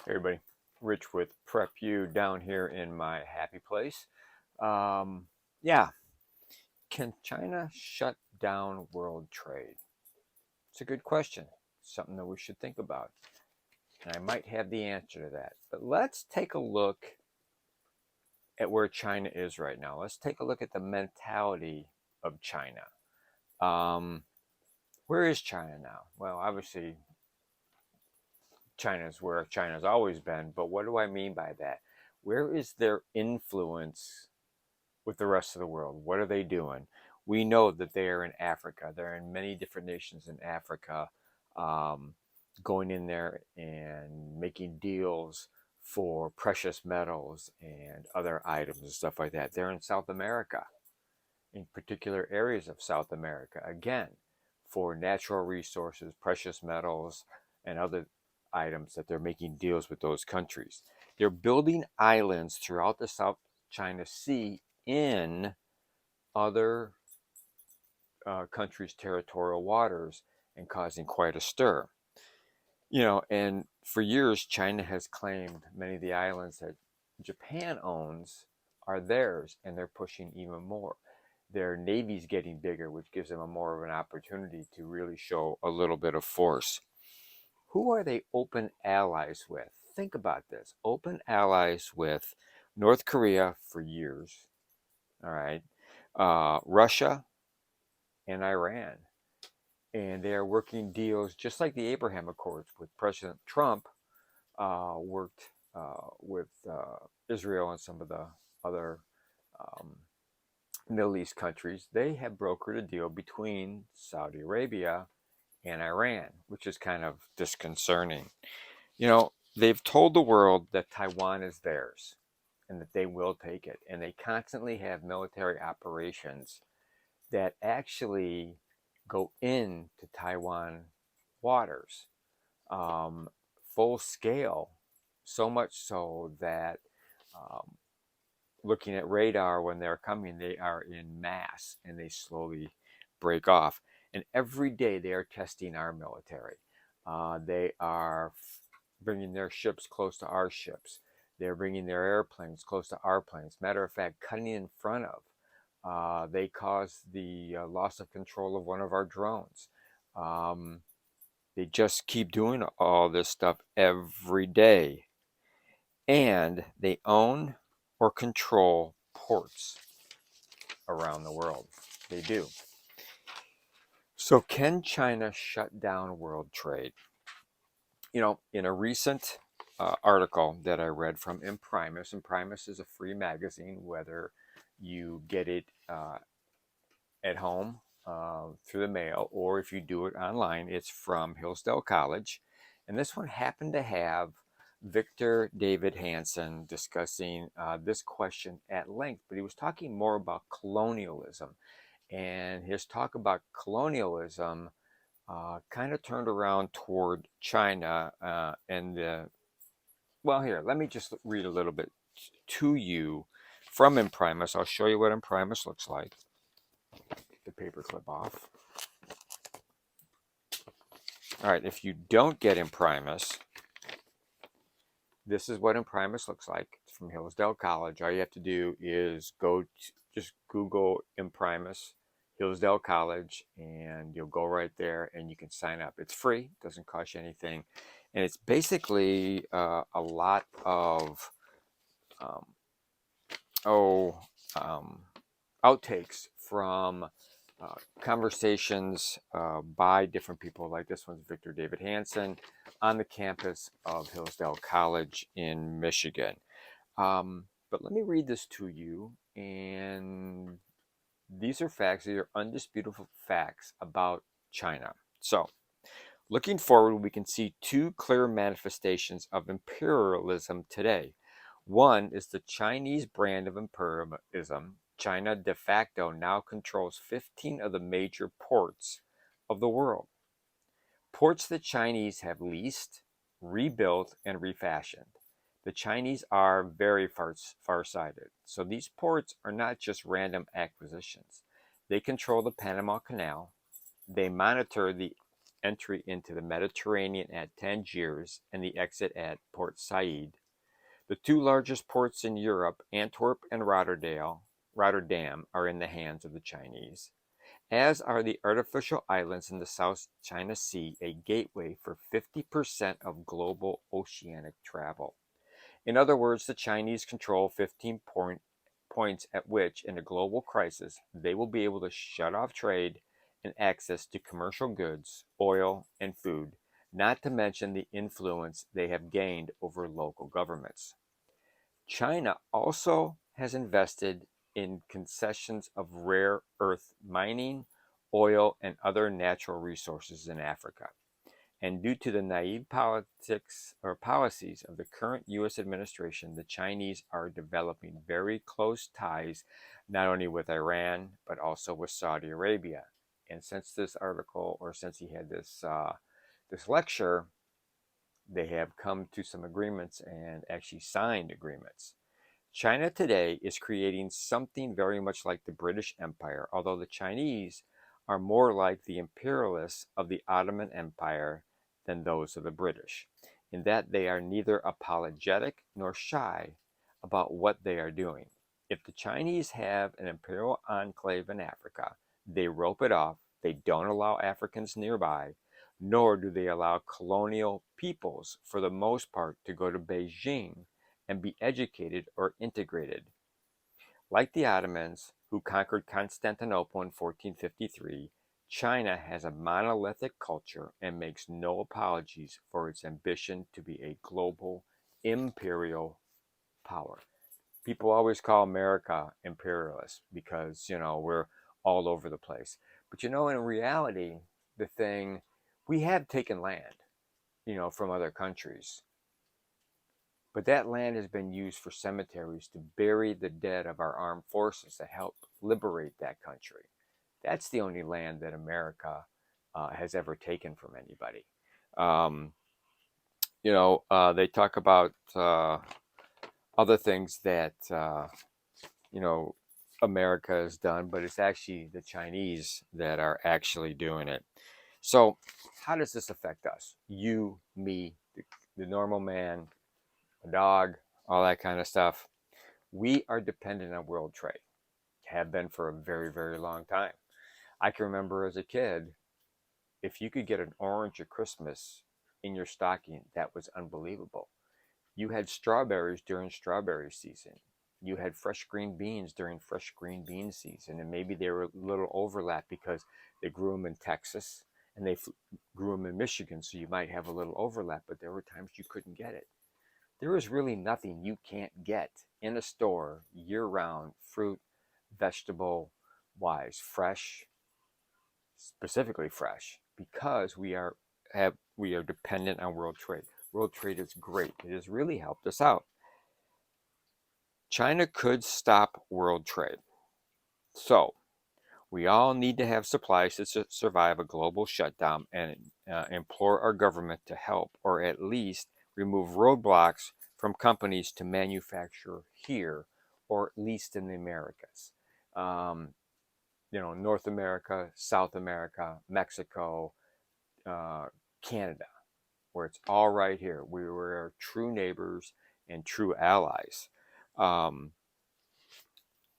Hey everybody, Rich with Prep You down here in my happy place. Yeah, can China shut down world trade? It's a good question, something that we should think about. And I might have the answer to that. But let's take a look at where China is right now. Let's take a look at the mentality of China. Um, where is China now? Well, obviously, China's where China's always been, but what do I mean by that? Where is their influence with the rest of the world? What are they doing? We know that they are in Africa. They're in many different nations in Africa, um, going in there and making deals for precious metals and other items and stuff like that. They're in South America, in particular areas of South America, again, for natural resources, precious metals, and other items that they're making deals with those countries. They're building islands throughout the South China Sea in other countries' territorial waters and causing quite a stir. And for years, China has claimed many of the islands that Japan owns are theirs, and they're pushing even more. Their navy's getting bigger, which gives them a more of an opportunity to really show a little bit of force. Who are they open allies with? Think about this. Open allies with North Korea for years, all right, Russia and Iran. And they are working deals just like the Abraham Accords with President Trump worked with Israel and some of the other um, Middle East countries. They have brokered a deal between Saudi Arabia and Iran, which is kind of disconcerting. They've told the world that Taiwan is theirs and that they will take it. And they constantly have military operations that actually go into Taiwan waters, um, full scale, so much so that um, looking at radar when they're coming, they are in mass and they slowly break off. And every day they are testing our military. They are bringing their ships close to our ships. They're bringing their airplanes close to our planes. Matter of fact, cutting in front of. They caused the loss of control of one of our drones. Um, they just keep doing all this stuff every day. And they own or control ports around the world. They do. So, can China shut down world trade? In a recent article that I read from Imprimis, Imprimis is a free magazine, whether you get it at home through the mail, or if you do it online, it's from Hillsdale College. And this one happened to have Victor David Hansen discussing this question at length, but he was talking more about colonialism. And his talk about colonialism kind of turned around toward China well, here, let me just read a little bit to you from Imprimis. I'll show you what Imprimis looks like. The paperclip off. All right, if you don't get Imprimis, this is what Imprimis looks like. It's from Hillsdale College. All you have to do is just Google Imprimis, Hillsdale College, and you'll go right there and you can sign up. It's free, doesn't cost you anything. And it's basically a lot of um, um, outtakes from conversations by different people, like this one's Victor David Hansen on the campus of Hillsdale College in Michigan. But let me read this to you, and these are facts. These are undisputable facts about China. So, looking forward, we can see two clear manifestations of imperialism today. One is the Chinese brand of imperialism. China de facto now controls 15 of the major ports of the world. Ports the Chinese have leased, rebuilt, and refashioned. The Chinese are very far-sighted. So these ports are not just random acquisitions. They control the Panama Canal. They monitor the entry into the Mediterranean at Tangiers and the exit at Port Said. The two largest ports in Europe, Antwerp and Rotterdam, are in the hands of the Chinese, as are the artificial islands in the South China Sea, a gateway for 50% of global oceanic travel. In other words, the Chinese control 15 points at which, in a global crisis, they will be able to shut off trade and access to commercial goods, oil, and food, not to mention the influence they have gained over local governments. China also has invested in concessions of rare earth mining, oil, and other natural resources in Africa. And due to the naive politics or policies of the current U.S. administration, the Chinese are developing very close ties not only with Iran, but also with Saudi Arabia. And since this article, or since he had this lecture, they have come to some agreements and actually signed agreements. China today is creating something very much like the British Empire, although the Chinese are more like the imperialists of the Ottoman Empire than those of the British, in that they are neither apologetic nor shy about what they are doing. If the Chinese have an imperial enclave in Africa, they rope it off, they don't allow Africans nearby, nor do they allow colonial peoples, for the most part, to go to Beijing and be educated or integrated. Like the Ottomans, who conquered Constantinople in 1453, China has a monolithic culture and makes no apologies for its ambition to be a global imperial power. People always call America imperialist because, we're all over the place. But in reality, we have taken land, from other countries. But that land has been used for cemeteries to bury the dead of our armed forces that helped liberate that country. That's the only land that America has ever taken from anybody. Um, they talk about other things that, America has done, but it's actually the Chinese that are actually doing it. So, how does this affect us? You, me, the normal man, a dog, all that kind of stuff. We are dependent on world trade, have been for a very, very long time. I can remember as a kid, if you could get an orange at Christmas in your stocking, that was unbelievable. You had strawberries during strawberry season. You had fresh green beans during fresh green bean season. And maybe they were a little overlap because they grew them in Texas and they grew them in Michigan. So you might have a little overlap, but there were times you couldn't get it. There is really nothing you can't get in a store year round, fruit, vegetable wise, fresh, specifically fresh, because we are dependent on world trade. World trade is great. It has really helped us out. China could stop world trade. So we all need to have supplies to survive a global shutdown and implore our government to help, or at least remove roadblocks from companies to manufacture here, or at least in the Americas. North America, South America, Mexico, Canada, where it's all right here. We were true neighbors and true allies.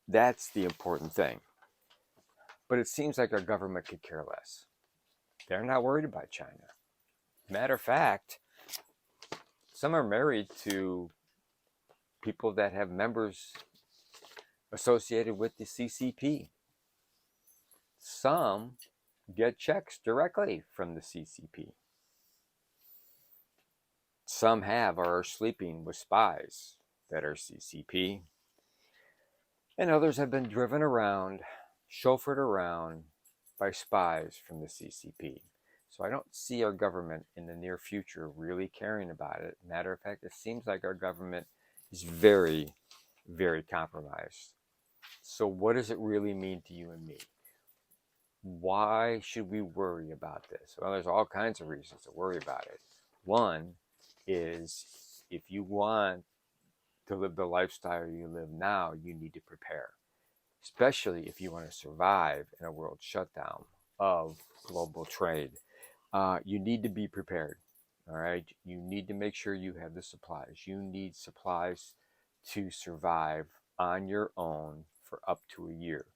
That's the important thing. But it seems like our government could care less. They're not worried about China. Matter of fact, some are married to people that have members associated with the CCP. Some get checks directly from the CCP. Some have or are sleeping with spies that are CCP. And others have been driven around, chauffeured around by spies from the CCP. So I don't see our government in the near future really caring about it. Matter of fact, it seems like our government is very, very compromised. So what does it really mean to you and me? Why should we worry about this? Well, there's all kinds of reasons to worry about it. One is, if you want to live the lifestyle you live now, you need to prepare, especially if you want to survive in a world shutdown of global trade. You need to be prepared. All right. You need to make sure you have the supplies. You need supplies to survive on your own for up to a year.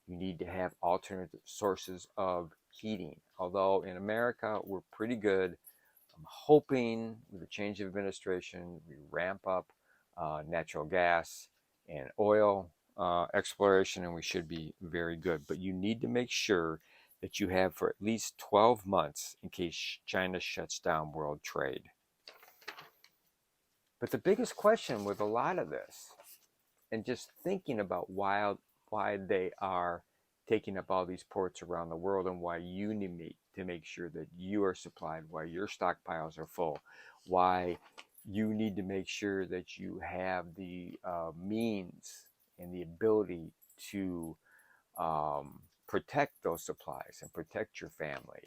You need to have alternative sources of heating. Although in America, we're pretty good. I'm hoping with the change of administration, we ramp up natural gas and oil exploration, and we should be very good. But you need to make sure that you have for at least 12 months in case China shuts down world trade. But the biggest question with a lot of this, and just thinking about why they are taking up all these ports around the world, and why you need to make sure that you are supplied, why your stockpiles are full, why you need to make sure that you have the means and the ability to protect those supplies and protect your family,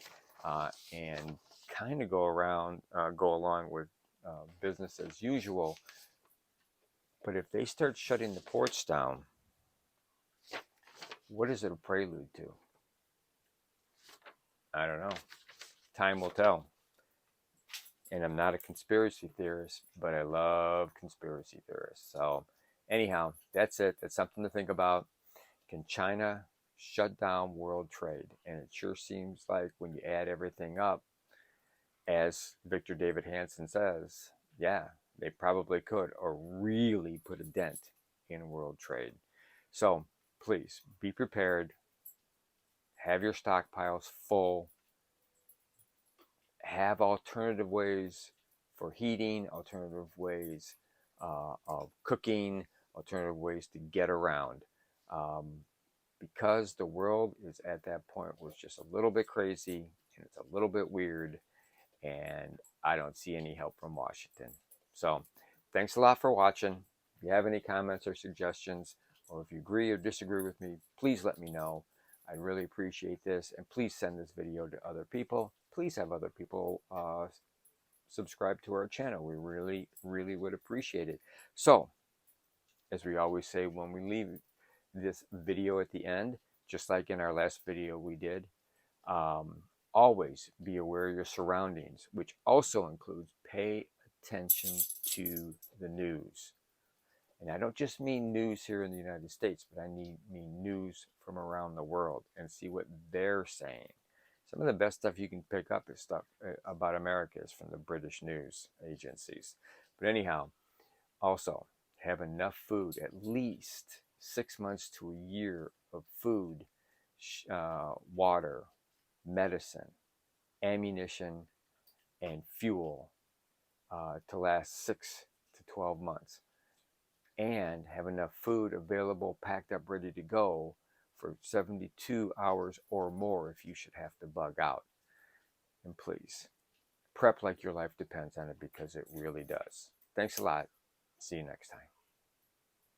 and kind of go along with business as usual. But if they start shutting the ports down, what is it a prelude to? I don't know. Time will tell. And I'm not a conspiracy theorist, but I love conspiracy theorists. So, anyhow, that's it. That's something to think about. Can China shut down world trade? And it sure seems like when you add everything up, as Victor David Hansen says, yeah, they probably could, or really put a dent in world trade. So, please be prepared. Have your stockpiles full. Have alternative ways for heating, alternative ways of cooking, alternative ways to get around. Um, because the world is at that point where it's just a little bit crazy and it's a little bit weird, and I don't see any help from Washington. So, thanks a lot for watching. If you have any comments or suggestions, or if you agree or disagree with me, please let me know. I'd really appreciate this, and please send this video to other people. Please have other people subscribe to our channel. We really, really would appreciate it. So, as we always say when we leave this video at the end, just like in our last video we did, um, always be aware of your surroundings, which also includes pay attention to the news. And I don't just mean news here in the United States, but I mean news from around the world, and see what they're saying. Some of the best stuff you can pick up is stuff about America is from the British news agencies. But anyhow, also have enough food, at least 6 months to a year of food, water, medicine, ammunition, and fuel to last 6 to 12 months. And have enough food available, packed up, ready to go for 72 hours or more if you should have to bug out. And please, prep like your life depends on it, because it really does. Thanks a lot. See you next time.